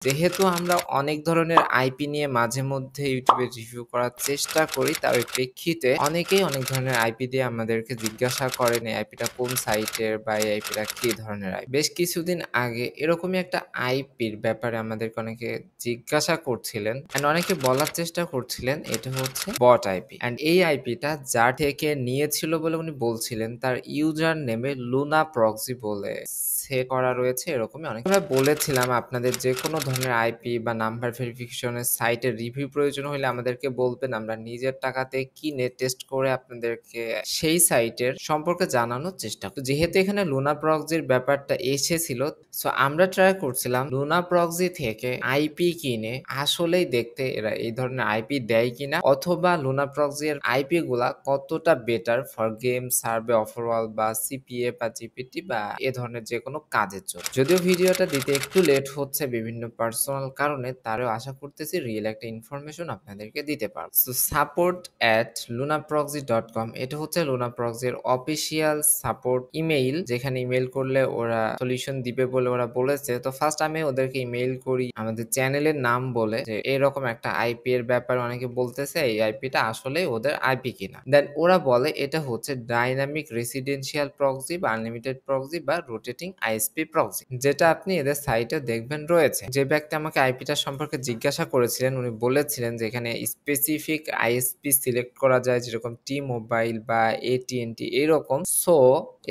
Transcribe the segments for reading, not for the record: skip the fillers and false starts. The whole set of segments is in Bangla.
যেহেতু আমরা অনেক ধরনের আইপি নিয়ে মাঝে মধ্যে ইউটিউবে রিভিউ করার চেষ্টা করি, তার প্রেক্ষিতে অনেকেই অনেক ধরনের আইপি দিয়ে আমাদেরকে জিজ্ঞাসা করেন এই আইপিটা কোন সাইটের বা এই আইপিটা কি ধরনের আইপি। বেশ কিছুদিন আগে এরকমই একটা আইপির ব্যাপারে আমাদেরকে অনেকে জিজ্ঞাসা করছিলেন অ্যান্ড অনেকে বলার চেষ্টা করছিলেন এটা হচ্ছে বট আইপি। অ্যান্ড এই আইপিটা যার থেকে নিয়েছিল বলে উনি বলছিলেন তার ইউজার নেমে লুনা প্রক্সি বলে সেট করা রয়েছে। এরকমই অনেক আমরা বলেছিলাম আপনাদের যে কোনো ধরনের আইপি বা নাম্বার ভেরিফিকেশনের সাইটের রিভিউ প্রয়োজন হলে আমাদেরকে বলবেন, আমরা নিজের টাকাতে কিনে টেস্ট করে আপনাদেরকে সেই সাইটের সম্পর্কে জানানোর চেষ্টা করি। যেহেতু এখানে লুনা প্রক্সির ব্যাপারটা এসেছিল, সো আমরা ট্রাই করছিলাম লুনা প্রক্সি থেকে আইপি কিনে আসলেই দেখতে এরা এই ধরনের আইপি দেয় কিনা, অথবা লুনা প্রক্সির আইপি গুলা কতটা better for game survey overall বা সিপিএ বা জিপিটি বা এ ধরনের যে কোনো কাজের জন্য। যদিও ভিডিওটা দিতে একটু লেট হচ্ছে বিভিন্ন পার্সোনাল কারণে, তারও আশা করতেছি রিয়েল একটা ইনফরমেশন আপনাদেরকে দিতে পারবো। সো support@lunaproxy.com এটা হচ্ছে লুনা প্রক্সির অফিসিয়াল সাপোর্ট ইমেইল, যেখানে ইমেইল করলে ওরা সলিউশন দিবে বলে ওরা বলেছে। তো ফার্স্ট আমি ওদেরকে ইমেইল করি আমাদের চ্যানেলের নাম বলে যে এরকম একটা আইপি এর ব্যাপারে অনেকে বলতেছে এই আইপিটা আসলে ওদের আইপি কিনা। দেন ওরা বলে এটা হচ্ছে ডাইনামিক রেসিডেন্সিয়াল প্রক্সি বা আনলিমিটেড প্রক্সি বা রোটেটিং আইএসপি প্রক্সি, যেটা আপনি এদের সাইটে দেখবেন রয়েছে। যে ব্যক্তি আমাকে আইপিটা সম্পর্কে জিজ্ঞাসা করেছিলেন উনি বলেছিলেন যে এখানে স্পেসিফিক আইএসপি সিলেক্ট করা যায়, যেরকম টি মোবাইল বা এটিএনটি এরকম। সো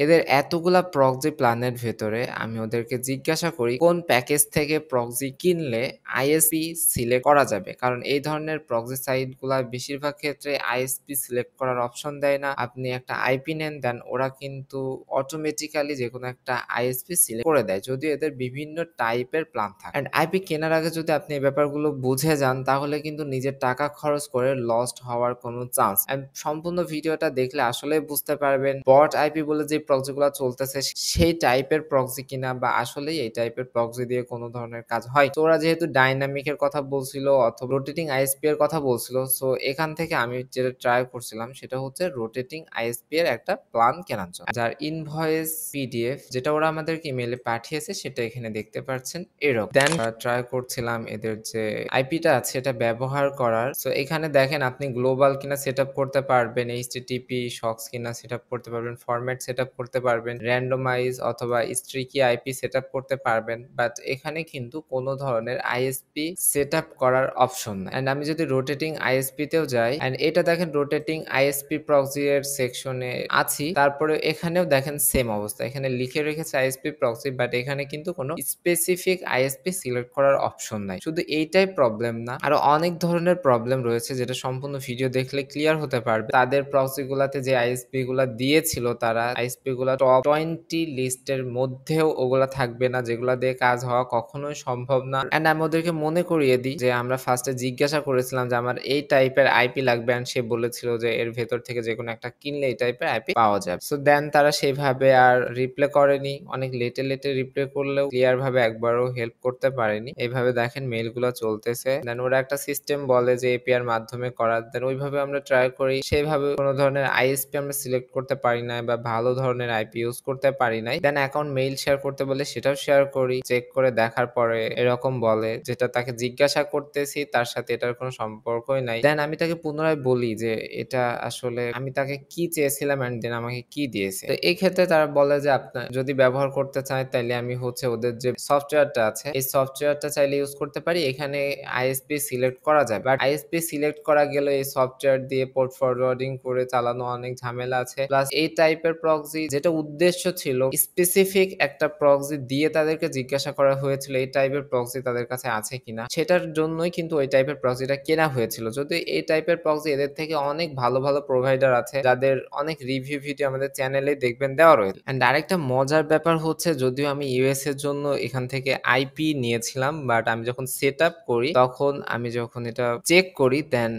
এদের এতগুলা প্রক্সি প্ল্যানের ভেতরে আমি ওদেরকে জিজ্ঞাসা করি কোন প্যাকেজ থেকে প্রক্সি কিনলে আইএসপি সিলেক্ট করা যাবে, কারণ এই ধরনের প্রক্সি সাইটগুলা বেশিরভাগ ক্ষেত্রে আইএসপি সিলেক্ট করার অপশন দেয় না। আপনি একটা আইপি নেন, দেন ওরা কিন্তু অটোমেটিক্যালি যে কোনো একটা আইএসপি সিলেক্ট করে দেয়, যদিও এদের বিভিন্ন টাইপের প্ল্যান থাকে। এন্ড আইপি কেনার আগে যদি আপনি এই ব্যাপারগুলো বুঝে যান তাহলে কিন্তু নিজের টাকা খরচ করে লস্ট হওয়ার কোনো চান্স। সম্পূর্ণ ভিডিওটা দেখলে আসলে বুঝতে পারবেন বট আইপি বলে যে প্রক্সিগুলো চলতেছে সেই টাইপের প্রক্সি কিনা বা আসলেই এই টাইপের প্রক্সি দিয়ে কোনো ধরনের কাজ হয়। তো ওরা যেহেতু ডাইনামিকের কথা বলছিল অথবা রোটেটিং আইএসপি এর কথা বলছিল, সো এখান থেকে আমি যেটা ট্রাই করছিলাম সেটা হচ্ছে রোটেটিং আইএসপি এর একটা প্ল্যান কেনার জন্য, যার ইনভয়েস পিডিএফ যেটা ওরা আমাদেরকে ইমেইলে পাঠিয়েছে সেটা এখানে দেখতে পাচ্ছেন এরকম। দেন ট্রাই করছিলাম এদের যে আইপিটা আছে এটা ব্যবহার করার। সো এখানে দেখেন আপনি গ্লোবাল কিনা সেট আপ করতে পারবেন, এইচটিটিপি শক্স কিনা সেট আপ করতে পারবেন, ফরম্যাট সেট আপ করতে পারবেন, র্যান্ডমাইজ অথবা স্ট্রিকি আইপি সেট আপ করতে পারবেন, বাট এখানে কিন্তু কোনো ধরনের আইএসপি সেট আপ করার অপশন নাই। এন্ড আমি যদি রোটেটিং আইএসপি তেও যাই, এন্ড এটা দেখেন রোটেটিং আইএসপি প্রক্সি এর সেকশনে আছি, তারপরে এখানেও দেখেন সেম অবস্থা, এখানে লিখে রেখেছে আইএসপি প্রক্সি, বাট এখানে কিন্তু কোনো স্পেসিফিক আইএসপি সিলেক্ট করার অপশন নাই। শুধু এইটাই প্রবলেম না, আরো অনেক ধরনের প্রবলেম রয়েছে যেটা সম্পূর্ণ ভিডিও দেখলে ক্লিয়ার হতে পারবে। তাদের প্রক্সি গুলাতে যে আইএসপি গুলা দিয়েছিল, তারা আইএসপি গুলা টপ 20 লিস্টের মধ্যেও ওগুলা থাকবে না, যেগুলা দিয়ে কাজ হওয়া কখনোই সম্ভব না। এন্ড আমি ওদেরকে মনে করিয়ে দিই যে আমরা ফার্স্টে জিজ্ঞাসা করেছিলাম যে আমার এই টাইপের আইপি লাগবে, এন্ড সে বলেছিল যে এর ভেতর থেকে যে কোনো একটা কিনলে এই টাইপের আইপি পাওয়া যাবে। সো দেন তারা সেইভাবে আর রিপ্লাই করেনি, অনেক লেটে রিপ্লাই করলেও ক্লিয়ার ভাবে একবারও হেল্প করতে পারেনি। এইভাবে দেখেন মেইল গুলো চলতেছে। দেন ওরা একটা সিস্টেম বলে যে এপিআর মাধ্যমে করার, দেন ওইভাবে আমরা ট্রাই করি, সেইভাবে কোনো ধরনের আইএসপি আমরা সিলেক্ট করতে পারি নাই বা ভালো ধরনের আইপি ইউজ করতে পারি নাই। দেন অ্যাকাউন্ট মেইল শেয়ার করতে বলে সেটাও শেয়ার করি, চেক করে দেখার পরে এরকম বলে যেটা তাকে জিজ্ঞাসা করতেছি তার সাথে এটার কোনো সম্পর্কই নাই। দেন আমি তাকে পুনরায় বলি যে এটা আসলে আমি তাকে কি চেয়েছিলাম এন্ড দেন আমাকে কি দিয়েছে। তো এই ক্ষেত্রে তারা বলে যে আপনার যদি ব্যবহার করতে চায় তাহলে আমি হচ্ছে ওদের যে সফটওয়্যারটা আছে এই সফটওয়্যারটা চাইলে ইউজ করতে পারি, এখানে আইএসপি সিলেক্ট করা যায়, বাট আইএসপি সিলেক্ট করা গেলে এই সফটওয়্যার দিয়ে পোর্ট ফরওয়ার্ডিং করে চালানো অনেক ঝামেলা আছে। প্লাস এই টাইপের প্রক্সি যেটা উদ্দেশ্য ছিল স্পেসিফিক একটা প্রক্সি দিয়ে তাদেরকে জিজ্ঞাসা করা হয়েছিল এই টাইপের প্রক্সি তাদের কাছে আছে কিনা, সেটার জন্যই কিন্তু ওই টাইপের প্রক্সিটা কেনা হয়েছিল। যদি এই টাইপের প্রক্সি এদের থেকে অনেক ভালো ভালো প্রোভাইডার আছে যাদের অনেক রিভিউ ভিডিও আমাদের চ্যানেলে দেখবেন দেওয়া রয়েছে। এন্ড আরেকটা মজার ব্যাপার হচ্ছে, যদিও আমি ইউএস এর জন্য এখান থেকে আইপি নিয়েছিলাম, বাট আমি যখন সেট আপ করি তখন আমি যখন এটা চেক করি দেন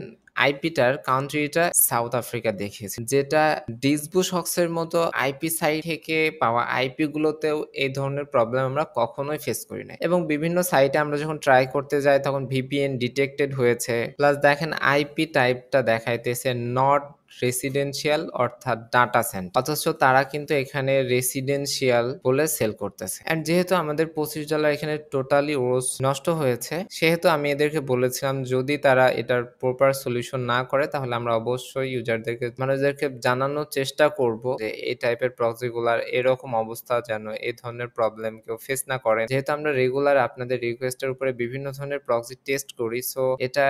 আইপিটার কান্ট্রিটা সাউথ আফ্রিকা দেখিয়েছে, যেটা ডিসবুশক্সের মতো আইপি সাইট থেকে পাওয়া আইপি গুলোতেও এই ধরনের প্রবলেম আমরা কখনোই ফেস করি না। এবং বিভিন্ন সাইটে আমরা যখন ট্রাই করতে যাই তখন ভিপিএন ডিটেক্টেড হয়েছে, প্লাস দেখেন আইপি টাইপটা দেখাইতেছে নট রেসিডেন্সিয়াল অর্থাৎ ডাটা সেন্টার, অথচ তারা কিন্তু এখানে রেসিডেন্সিয়াল বলে সেল করতেছে। এন্ড যেহেতু আমাদের $25 এখানে টোটালি ওস নষ্ট হয়েছে, সেহেতু আমি এদেরকে বলেছিলাম যদি তারা এটার প্রপার সলিউশন না করে তাহলে আমরা অবশ্যই ইউজারদেরকে মানুষদেরকে জানানোর চেষ্টা করব যে এই টাইপের প্রক্সিগুলার এরকম অবস্থা যেন এই ধরনের প্রবলেম কেউ ফেস না করেন। যেহেতু আমরা রেগুলার আপনাদের রিকোয়েস্টের উপরে বিভিন্ন ধরনের প্রক্সি টেস্ট করি, সো এটা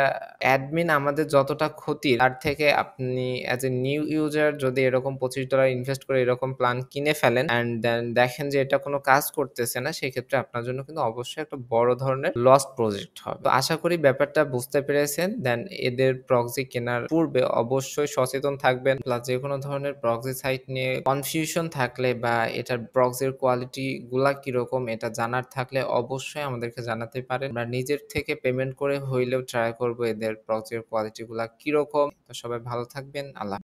অ্যাডমিন আমাদের যতটা ক্ষতির তার থেকে আপনি অ্যাজ এ নিউ ইউজার যদি এরকম $25 ইনভেস্ট করে এরকম প্ল্যান কিনে ফেলেন অ্যান্ড দেন দেখেন যে এটা কোনো কাজ করতেছে না, সেক্ষেত্রে আপনার জন্য কিন্তু অবশ্যই একটা বড় ধরনের লস্ট প্রজেক্ট হবে। তো আশা করি ব্যাপারটা বুঝতে পেরেছেন। দেন এদের প্রক্সি কেনার পূর্বে অবশ্যই সচেতন থাকবেন। প্লাস যেকোনো ধরনের প্রক্সি সাইট নিয়ে কনফিউশন থাকলে বা এটার প্রক্সির কোয়ালিটি গুলা কিরকম এটা জানার থাকলে অবশ্যই আমাদেরকে জানাতে পারেন। আমরা নিজের থেকে পেমেন্ট করে হইলেও ট্রাই করব এদের প্রক্সির কোয়ালিটি গুলা কিরকম। তো সবাই ভালো থাকবেন। আল্লাহ